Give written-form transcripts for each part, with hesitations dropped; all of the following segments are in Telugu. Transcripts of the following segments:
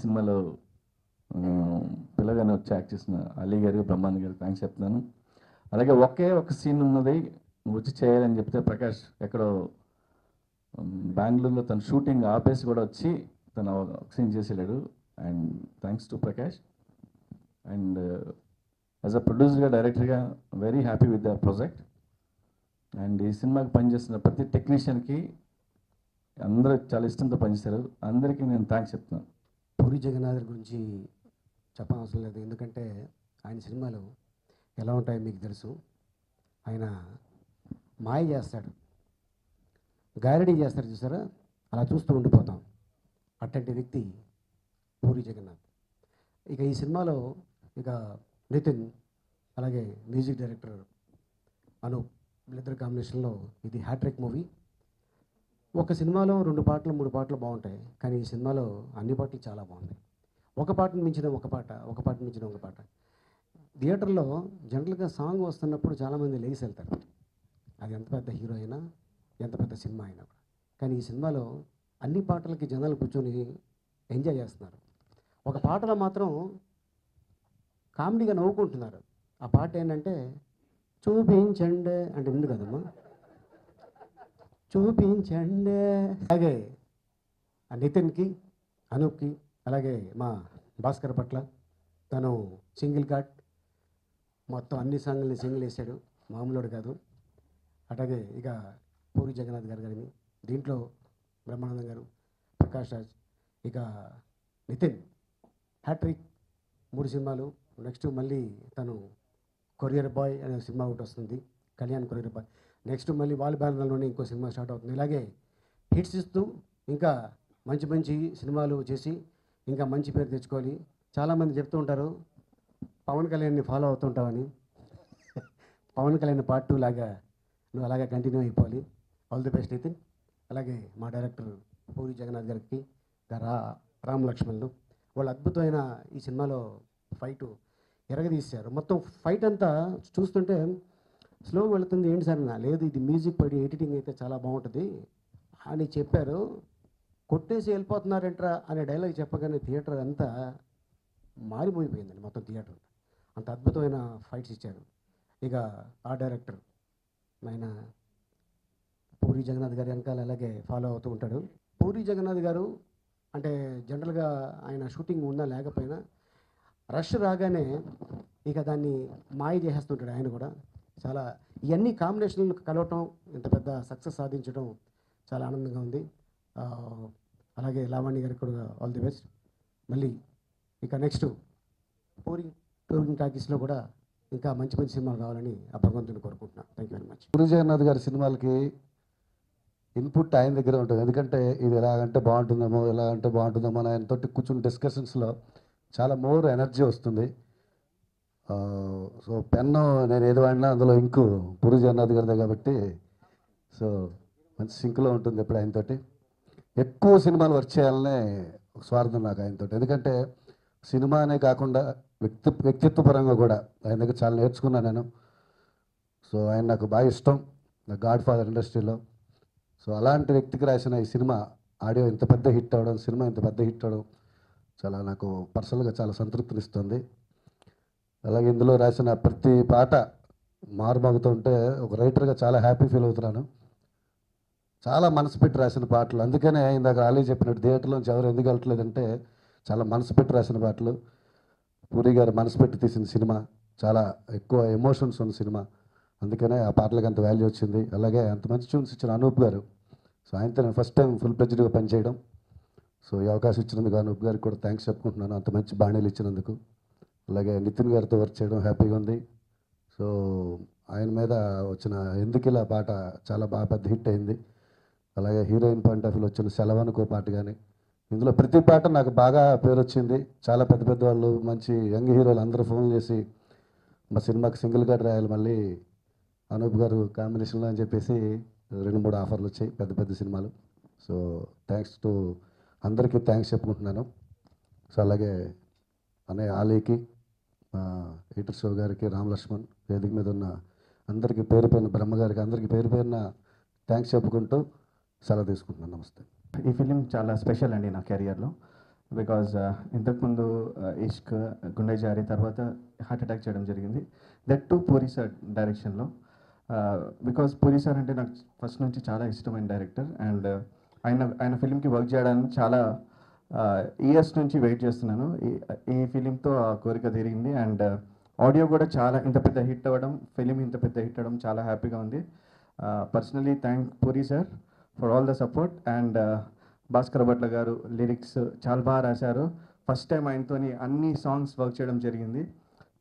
సినిమాలో పిల్లగానే వచ్చి యాక్ట్ చేసిన అలీ గారు బ్రహ్మానంద గారు థ్యాంక్స్ చెప్తున్నాను. అలాగే ఒకే ఒక సీన్ ఉన్నది నువ్వు వచ్చి చేయాలని చెప్తే ప్రకాష్ ఎక్కడో బెంగళూరులో తన షూటింగ్ ఆపేసి కూడా వచ్చి తను ఒక సీన్ చేసేలాడు. And thanks to Prakash. And as a ప్రొడ్యూసర్గా డైరెక్టర్గా very happy with the project. And ఈ సినిమాకి పనిచేస్తున్న ప్రతి టెక్నీషియన్కి అందరూ చాలా ఇష్టంతో పనిచేశారు. అందరికీ నేను థ్యాంక్స్ చెప్తున్నాను. పూరి జగన్నాథ్ గురించి చెప్పనవసరం లేదు, ఎందుకంటే ఆయన సినిమాలు ఎలా ఉంటాయో మీకు తెలుసు. ఆయన మాయ చేస్తాడు, గారడీ చేస్తాడు, చూసారా? అలా చూస్తూ ఉండిపోతాం. అట్లాంటి వ్యక్తి పూరి జగన్నాథ్. ఇక ఈ సినిమాలో ఇక నితిన్, అలాగే మ్యూజిక్ డైరెక్టర్ అనూప్, వీళ్ళిద్దరు కాంబినేషన్లో ఇది హ్యాట్రిక్ మూవీ. ఒక సినిమాలో 2 పాటలు 3 పాటలు బాగుంటాయి, కానీ ఈ సినిమాలో అన్ని పాటలు చాలా బాగున్నాయి. ఒక పాటను మించిన ఒక పాట, ఒక పాటను మించిన ఒక పాట. థియేటర్లో జనరల్గా సాంగ్ వస్తున్నప్పుడు చాలామంది లేచి వెళ్తారు, అది ఎంత పెద్ద హీరో అయినా ఎంత పెద్ద సినిమా అయినా కూడా. కానీ ఈ సినిమాలో అన్ని పాటలకి జనాలు కూర్చొని ఎంజాయ్ చేస్తున్నారు. ఒక పాటలో మాత్రం కామెడీగా నవ్వుకుంటున్నారు. ఆ పాట ఏంటంటే చూపించండి అంటే ఉంది కదమ్మా, చూపించండి. అలాగే ఆ నితిన్కి, అనూప్కి, అలాగే మా భాస్కర్ పట్ల తను సింగిల్ కార్డ్ మొత్తం అన్ని సాంగుల్ని సింగిల్ వేసాడు, మామూలుడు కాదు. అట్లాగే ఇక పూరి జగన్నాథ్ గారు కానీ, దీంట్లో బ్రహ్మానందం గారు, ప్రకాష్ రాజ్, ఇక నితిన్ హ్యాట్రిక్ 3 సినిమాలు. నెక్స్ట్ మళ్ళీ తను కొరియర్ బాయ్ అనే సినిమా ఒకటి వస్తుంది, కళ్యాణ్ కొరియర్ బాయ్. నెక్స్ట్ మళ్ళీ వాళ్ళ బ్యానర్లోనే ఇంకో సినిమా స్టార్ట్ అవుతుంది. ఇలాగే హిట్స్ ఇస్తూ ఇంకా మంచి మంచి సినిమాలు చేసి ఇంకా మంచి పేరు తెచ్చుకోవాలి. చాలామంది చెప్తూ ఉంటారు పవన్ కళ్యాణ్ని ఫాలో అవుతుంటామని. పవన్ కళ్యాణ్ పార్ట్ 2 లాగా నువ్వు అలాగే కంటిన్యూ అయిపోవాలి. All the best Nithin. అలాగే మా డైరెక్టర్ పూరి జగన్నాథ్ గారికి, రామ్ లక్ష్మణ్లు, వాళ్ళు అద్భుతమైన ఈ సినిమాలో ఫైటు ఎరగదీశారు. మొత్తం ఫైట్ అంతా చూస్తుంటే స్లో వెళుతుంది, ఏంటి సార్ నా లేదు, ఇది మ్యూజిక్ పడి ఎడిటింగ్ అయితే చాలా బాగుంటుంది అని చెప్పారు. కొట్టేసి వెళ్ళిపోతున్నారంట్రా అనే డైలాగ్ చెప్పగానే థియేటర్ అంతా మారిపోయిపోయిందండి, మొత్తం థియేటర్ అంత అద్భుతమైన ఫైట్స్ ఇచ్చారు. ఇక ఆ డైరెక్టర్ ఆయన పూరి జగన్నాథ్ గారి వెనకాల అలాగే ఫాలో అవుతూ ఉంటాడు. పూరి జగన్నాథ్ గారు అంటే జనరల్గా ఆయన షూటింగ్ ఉన్నా లేకపోయినా రష్ రాగానే ఇక దాన్ని మాయ చేసేస్తుంటాడు ఆయన కూడా. చాలా ఇవన్నీ కాంబినేషన్లు కలవటం, ఇంత పెద్ద సక్సెస్ సాధించడం చాలా ఆనందంగా ఉంది. అలాగే లావణ్య గారికి కూడా ఆల్ ది బెస్ట్. మళ్ళీ ఇక నెక్స్ట్ టూరింగ్ టాకీస్లో కూడా ఇంకా మంచి మంచి సినిమాలు రావాలని ఆ భగవంతుని కోరుకుంటున్నాను. Thank you very much. Puri Jagannadh గారి సినిమాలకి ఇన్పుట్ ఆయన దగ్గర ఉంటుంది, ఎందుకంటే ఇది ఎలాగంటే బాగుంటుందేమో, ఎలాగంటే బాగుంటుందేమో అని ఆయనతో కూర్చుని డిస్కషన్స్లో చాలా మోర్ ఎనర్జీ వస్తుంది. సో పెన్ను నేను ఏది వాడినా అందులో ఇంకు పూరి జగన్నాథ్ గారిదే కాబట్టి సో మంచి సింక్లో ఉంటుంది ఎప్పుడు ఆయనతోటి. ఎక్కువ సినిమాలు వర్క్ చేయాలనే ఒక స్వార్థం నాకు ఆయనతోటి, ఎందుకంటే సినిమా అనే కాకుండా వ్యక్తిత్వపరంగా కూడా ఆయన దగ్గర చాలా నేర్చుకున్నాను నేను. సో ఆయన నాకు బాగా ఇష్టం, నా గాడ్ ఫాదర్ ఇండస్ట్రీలో. సో అలాంటి వ్యక్తికి రాసిన ఈ సినిమా ఆడియో ఇంత పెద్ద హిట్ అవ్వడం, సినిమా ఇంత పెద్ద హిట్ అవ్వడం చాలా నాకు పర్సనల్గా చాలా సంతృప్తినిస్తుంది. అలాగే ఇందులో రాసిన ప్రతి పాట మారుమోగుతుంటే ఒక రైటర్గా చాలా హ్యాపీ ఫీల్ అవుతున్నాను. చాలా మనసు పెట్టి రాసిన పాటలు, అందుకనే ఇందాక ఆలీ చెప్పినట్టు థియేటర్లోంచి ఎవరు ఎందుకు వెళ్ళట్లేదంటే చాలా మనసు పెట్టి రాసిన పాటలు. పూరి గారు మనసు పెట్టి తీసిన సినిమా, చాలా ఎక్కువ ఎమోషన్స్ ఉన్న సినిమా, అందుకనే ఆ పాటలకు అంత వాల్యూ వచ్చింది. అలాగే అంత మంచి ట్యూన్స్ ఇచ్చిన అనూప్ గారు, సో ఆయనతో నేను ఫస్ట్ టైం ఫుల్ ప్లెజ్డ్గా పనిచేయడం. సో ఈ అవకాశం ఇచ్చినందుకు అనూప్ గారికి కూడా థ్యాంక్స్ చెప్పుకుంటున్నాను, అంత మంచి బాణీలు ఇచ్చినందుకు. అలాగే నితిన్ గారితో వర్క్ చేయడం హ్యాపీగా ఉంది. సో ఆయన మీద వచ్చిన ఎందుకు ఇలా పాట చాలా బాగా పెద్ద హిట్ అయింది. అలాగే హీరోయిన్ పాయింట్ ఆఫ్ వ్యూలో వచ్చిన సెలవనుకో పాట కానీ, ఇందులో ప్రతి పాట నాకు బాగా పేరు వచ్చింది. చాలా పెద్ద పెద్ద వాళ్ళు, మంచి యంగ్ హీరోలు అందరూ ఫోన్ చేసి మా సినిమాకి సింగిల్ కార్డ్ రాయాలి మళ్ళీ అనూప్ గారు కాంబినేషన్లో అని చెప్పేసి 2-3 ఆఫర్లు వచ్చాయి, పెద్ద పెద్ద సినిమాలు. సో థ్యాంక్స్ టు అందరికీ థ్యాంక్స్ చెప్పుకుంటున్నాను. సో అలాగే అన్నయ్య ఆలీకి, ఈటర్ షో గారికి, రామ్ లక్ష్మణ్, వేదిక మీద ఉన్న అందరికీ పేరు పేరున, బ్రహ్మగారికి, అందరికీ పేరు పేరున థ్యాంక్స్ చెప్పుకుంటూ సెలవు తీసుకుంటున్నాను. నమస్తే. ఈ ఫిలిం చాలా స్పెషల్ అండి నా కెరియర్లో. బికాజ్ ఇంతకుముందు ఇష్క్, గుండె జారి తర్వాత హార్ట్ అటాక్ చేయడం జరిగింది. దట్ టు పూరి సార్ డైరెక్షన్లో. బికాజ్ పూరి సార్ అంటే నాకు ఫస్ట్ నుంచి చాలా ఇష్టమైన డైరెక్టర్. అండ్ ఆయన ఫిలింకి వర్క్ చేయడానికి చాలా ఇయర్స్ నుంచి వెయిట్ చేస్తున్నాను. ఈ ఫిలింతో ఆ కోరిక తీరింది. అండ్ ఆడియో కూడా చాలా ఇంత పెద్ద హిట్ అవ్వడం, ఫిలిం ఇంత పెద్ద హిట్ అవ్వడం చాలా హ్యాపీగా ఉంది. Personally thank puri sir for all the support. And Bhaskar Bhatla గారు లిరిక్స్ చాలా బాగా రాశారు. ఫస్ట్ టైం ఆయనతోని అన్ని సాంగ్స్ వర్క్ చేయడం జరిగింది.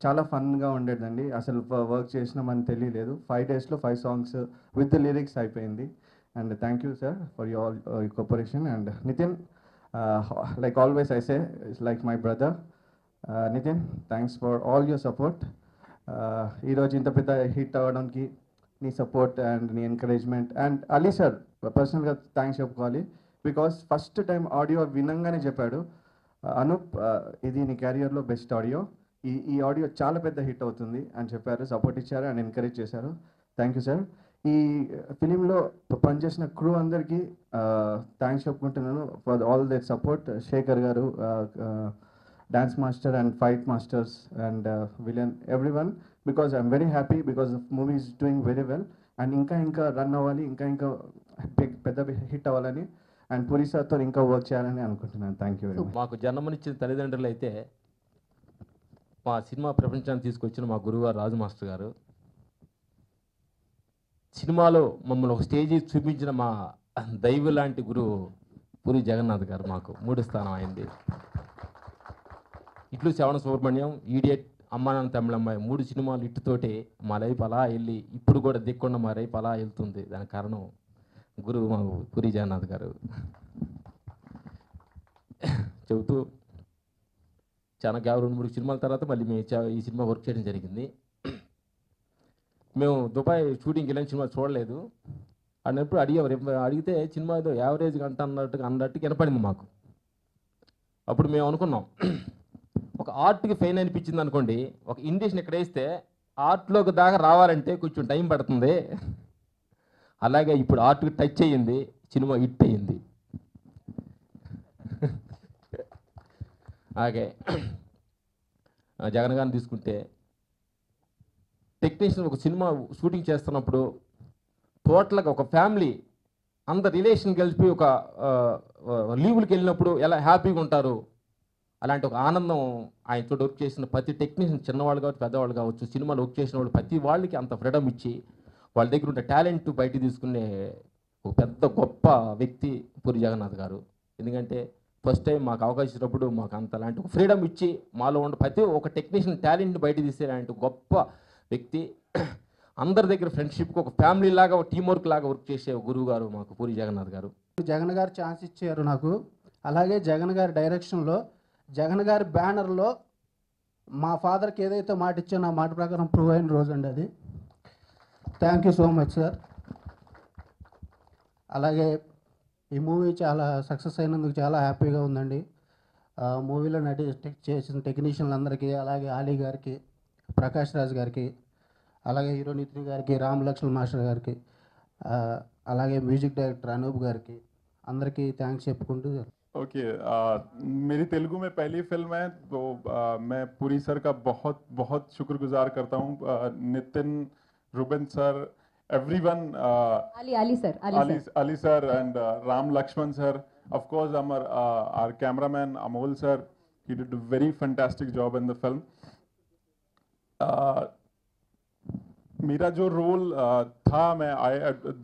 చాలా ఫన్గా ఉండేదండి. అసలు వర్క్ చేసినామని తెలియలేదు. 5 daysలో 5 songs విత్ ద లిరిక్స్ అయిపోయింది. And thank you sir for your cooperation. And Nithin, like always I say, it's like my brother. Nitin, thanks for all your support. ఈరోజు ఇంత పెద్ద హిట్ అవ్వడానికి నీ సపోర్ట్ అండ్ నీ ఎంకరేజ్మెంట్. అండ్ అలీ సార్ పర్సనల్గా థ్యాంక్స్ చెప్పుకోవాలి. బికాస్ ఫస్ట్ టైం ఆడియో వినంగానే చెప్పాడు, అనూప్ ఇది నీ క్యారియర్లో బెస్ట్ ఆడియో, ఈ ఆడియో చాలా పెద్ద హిట్ అవుతుంది అని చెప్పారు. సపోర్ట్ ఇచ్చారు అండ్ ఎంకరేజ్ చేశారు. Thank you sir. ఈ ఫిలింలో పనిచేసిన క్రూ అందరికీ థ్యాంక్స్ చెప్పుకుంటున్నాను for all their support. Shekhar garu, dance master and fight masters and villain, everyone. Because I'm very happy because movie is doing very well. And ఇంకా రన్ అవ్వాలి, ఇంకా పెద్ద హిట్ అవ్వాలని అండ్ పూరి సార్తో ఇంకా వర్క్ చేయాలని అనుకుంటున్నాను. Thank you very much. మాకు జన్మనిచ్చిన తల్లిదండ్రులు అయితే మా సినిమా ప్రపంచాన్ని తీసుకొచ్చిన మా గురువుగారు రాజు మాస్టర్ గారు, సినిమాలో మమ్మల్ని ఒక స్టేజీ చూపించిన మా దైవ లాంటి గురువు పూరి జగన్నాథ్ గారు మాకు 3వ స్థానం అయింది. ఇట్లు శ్రవణ సుబ్రహ్మణ్యం, ఈడియట్, అమ్మానాన్న తమిళమ్మాయి 3 సినిమాలు ఇట్టుతోటి మా లైఫ్ అలా వెళ్ళి ఇప్పుడు కూడా దిక్కుండా మా లైఫ్ అలా వెళ్తుంది. దానికి కారణం గురువు మాకు పూరి జగన్నాథ్ గారు. చెబుతూ చాలా 2-3 సినిమాల తర్వాత మళ్ళీ మేము ఈ సినిమా వర్క్ చేయడం జరిగింది. మేము దుబాయ్ షూటింగ్కి వెళ్ళిన సినిమా చూడలేదు అన్నప్పుడు అడిగితే సినిమా ఏదో యావరేజ్ గంట అన్నట్టు వినపడింది మాకు. అప్పుడు మేము అనుకున్నాం, ఒక ఆర్ట్కి ఫెయిన్ అనిపించింది అనుకోండి, ఒక ఇండిషన్ ఇక్కడ వేస్తే ఆర్ట్లోకి దాకా రావాలంటే కొంచెం టైం పడుతుంది. అలాగే ఇప్పుడు ఆర్ట్కి టచ్ అయ్యింది, సినిమా హిట్ అయ్యింది. అలాగే జగన్ గారిని తీసుకుంటే టెక్నీషియన్ ఒక సినిమా షూటింగ్ చేస్తున్నప్పుడు టోటల్గా ఒక ఫ్యామిలీ అందరు రిలేషన్ కలిపి ఒక లీవులకి వెళ్ళినప్పుడు ఎలా హ్యాపీగా ఉంటారు, అలాంటి ఒక ఆనందం ఆయన చోట వర్క్ చేసిన ప్రతి టెక్నీషియన్, చిన్నవాళ్ళు కావచ్చు పెద్దవాళ్ళు కావచ్చు, సినిమాలో వర్క్ చేసిన వాళ్ళు ప్రతి వాళ్ళకి అంత ఫ్రీడమ్ ఇచ్చి వాళ్ళ దగ్గర ఉండే టాలెంట్ బయట తీసుకునే ఒక పెద్ద గొప్ప వ్యక్తి పూరి జగన్నాథ్ గారు. ఎందుకంటే ఫస్ట్ టైం మాకు అవకాశం ఇచ్చినప్పుడు మాకు అంతలాంటి ఒక ఫ్రీడమ్ ఇచ్చి మాలో ఉండే ప్రతి ఒక టెక్నీషియన్ టాలెంట్ని బయట తీసేలాంటి గొప్ప వ్యక్తి. అందరి దగ్గర ఫ్రెండ్షిప్కి ఒక ఫ్యామిలీ లాగా, ఒక టీం వర్క్ లాగా వర్క్ చేసే గురువు గారు మాకు పూరి జగన్నాథ్ గారు. జగన్ గారు ఛాన్స్ ఇచ్చారు నాకు. అలాగే జగన్ గారి డైరెక్షన్లో, జగన్ గారి బ్యానర్లో మా ఫాదర్కి ఏదైతే మాట ఇచ్చానో ఆ మాట ప్రకారం ప్రూవ్ అయిన రోజు అండి అది. Thank you so much sir. అలాగే ఈ మూవీ చాలా సక్సెస్ అయినందుకు చాలా హ్యాపీగా ఉందండి. మూవీలో చేసిన టెక్నీషియన్లందరికీ, అలాగే ఆలీ గారికి, ప్రకాష్ రాజ్ గారికి, అలాగే హీరో నితిన్ గారికి, రామ్ లక్ష్మణ్ మాస్టర్ గారికి, అలాగే మ్యూజిక్ డైరెక్టర్ అనూప్ గారికి అందరికీ థ్యాంక్స్ చెప్పుకుంటూ. ओके मेरी तेलुगु में पहली फिल्म है तो मैं पूरी सर का बहुत बहुत शुक्रगुजार करता हूँ. Nitin, Ruban sir, everyone, Ali sir and Ram Lakshman sir, of course our cameraman Amol sir, he did a very fantastic job in the film. मेरा जो रोल था, मैं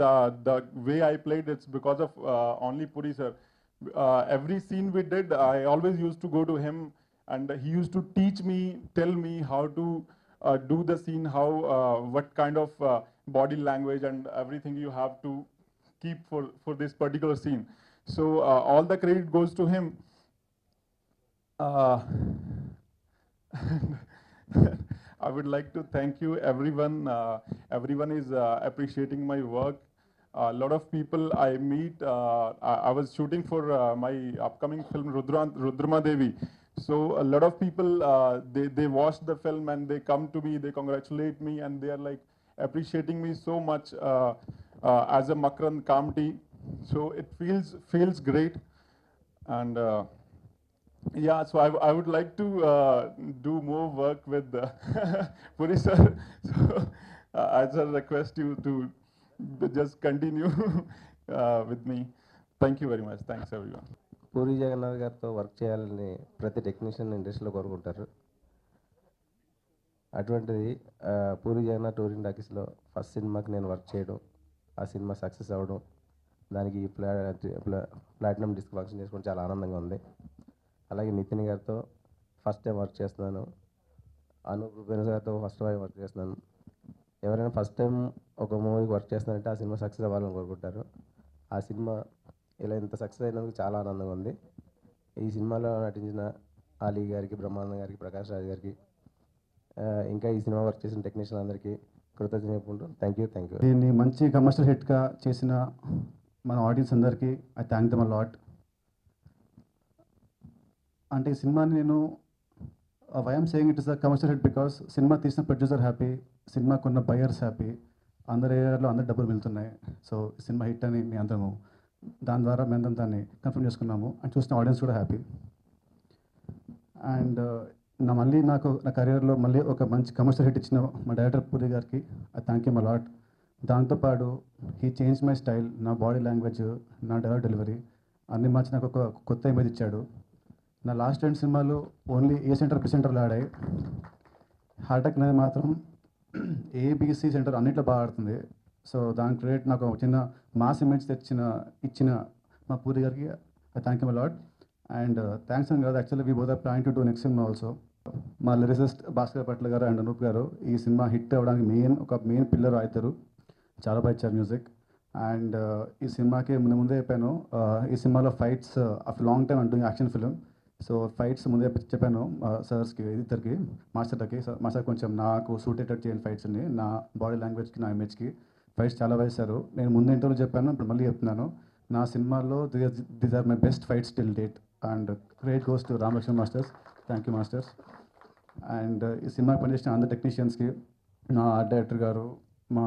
the way I played, it's because of only Puri sir. Every scene we did, I always used to go to him and he used to tell me how to do the scene, what kind of body language and everything you have to keep for this particular scene. So all the credit goes to him. I would like to thank you everyone. Everyone is appreciating my work. A lot of people I meet, I was shooting for my upcoming film Rudrama Devi. So a lot of people, they watch the film and they come to me, they congratulate me and they are like appreciating me so much as a Makarand Kamti. So it feels great. And Yeah, so I would like to do more work with Puri sir. So I just request you to just continue with me. Thank you very much. Thanks everyone. Puri Jagannadh గారితో వర్క్ చేయాలని ప్రతి టెక్నీషియన్ ఇండస్ట్రీలో కోరుకుంటారు. అటువంటిది పూరి జగన్నాథ్ టూరింగ్ టాకీస్లో ఫస్ట్ సినిమాకి నేను వర్క్ చేయడం, ఆ సినిమా సక్సెస్ అవ్వడం, దానికి ప్లాటినం డిస్క్ ఫంక్షన్ చేసుకోవడం చాలా ఆనందంగా ఉంది. అలాగే నితిన్ గారితో ఫస్ట్ టైం వర్క్ చేస్తున్నాను, అనూప్ రూపేణ గారితో ఫస్ట్ టైం వర్క్ చేస్తున్నాను. ఎవరైనా ఫస్ట్ టైం ఒక మూవీకి వర్క్ చేస్తున్నారంటే ఆ సినిమా సక్సెస్ అవ్వాలని కోరుకుంటారు. ఆ సినిమా ఇలా ఇంత సక్సెస్ అయినందుకు చాలా ఆనందంగా ఉంది. ఈ సినిమాలో నటించిన ఆలీ గారికి, బ్రహ్మానందం గారికి, ప్రకాష్ రాజ్ గారికి, ఇంకా ఈ సినిమా వర్క్ చేసిన టెక్నీషియన్ అందరికీ కృతజ్ఞతలు చెప్పుకుంటూ థ్యాంక్ యూ. దీన్ని మంచి కమర్షియల్ హిట్గా చేసిన మన ఆడియన్స్ అందరికీ I thank them a lot. అంటే ఈ సినిమాని నేను why am saying it is a commercial hit because సినిమా తీసిన ప్రొడ్యూసర్ హ్యాపీ, సినిమా కొన్న బయర్స్ హ్యాపీ, అందరి ఏరియాలో అందరు డబ్బులు వెళ్తున్నాయి. సో సినిమా హిట్ అని మీ అందరము దాని ద్వారా మేము దాన్ని కన్ఫర్మ్ చేసుకున్నాము అండ్ చూసిన ఆడియన్స్ కూడా హ్యాపీ. అండ్ నా కెరియర్లో మళ్ళీ ఒక మంచి కమర్షియల్ హిట్ ఇచ్చిన మా డైరెక్టర్ పూరి గారికి ఐ థ్యాంక్ యూ అలాట్. దాంతోపాటు హీ చేంజ్ మై స్టైల్, నా బాడీ లాంగ్వేజ్, నా డెలివరీ అన్ని మార్చి నాకు ఒక కొత్త ఇమేజ్ ఇచ్చాడు. నా లాస్ట్ 2 సినిమాలు ఓన్లీ ఏ సెంటర్ బి సెంటర్లో ఆడాయి. హార్టెక్ అనేది మాత్రం ఏబిసి సెంటర్ అన్నింటిలో బాగా ఆడుతుంది. సో దాని క్రెడిట్ నాకు చిన్న మాస్ ఇమేజ్ ఇచ్చిన మా పూరి గారికి I thank you a lot. And thanks అని కాదు, actually we both are planning to do next సినిమా ఆల్సో. మా లిరిసిస్ట్ భాస్కర్ పట్ల గారు అండ్ అనూప్ గారు ఈ సినిమా హిట్ అవ్వడానికి మెయిన్ పిల్లర్ అవుతారు. చాలా బాగా ఇచ్చారు మ్యూజిక్. అండ్ ఈ సినిమాకి ముందే చెప్పాను, ఈ సినిమాలో ఫైట్స్ ఆఫ్ లాంగ్ టైమ్ అంటూ యాక్షన్ ఫిలిం. సో ఫైట్స్ ముందే చెప్పాను సర్స్కి, ఇద్దరికి మాస్టర్లకి. మాస్టర్ కొంచెం నాకు సూటేటెడ్ చేయని ఫైట్స్ని, నా బాడీ లాంగ్వేజ్కి, నా ఇమేజ్కి ఫైట్స్ చాలా వేశారు. నేను ముందు ఇంటర్వ్యూ చెప్పాను, ఇప్పుడు మళ్ళీ చెప్తున్నాను, నా సినిమాలో these are my best fights till date. And credit goes to Ramlakshman masters. Thank you masters. And ఈ సినిమాకి పనిచేసిన అందరు టెక్నీషియన్స్కి, నా ఆర్ట్ డైరెక్టర్ గారు, మా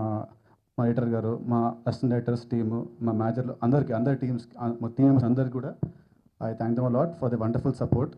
ఎడిటర్ గారు, మా అసిస్టెంట్ డైరెక్టర్స్ టీము, మా మేనేజర్లు అందరికీ, అందరి టీమ్స్, మా టీమ్ మెంబర్స్ అందరికీ కూడా I thank them a lot for the wonderful support.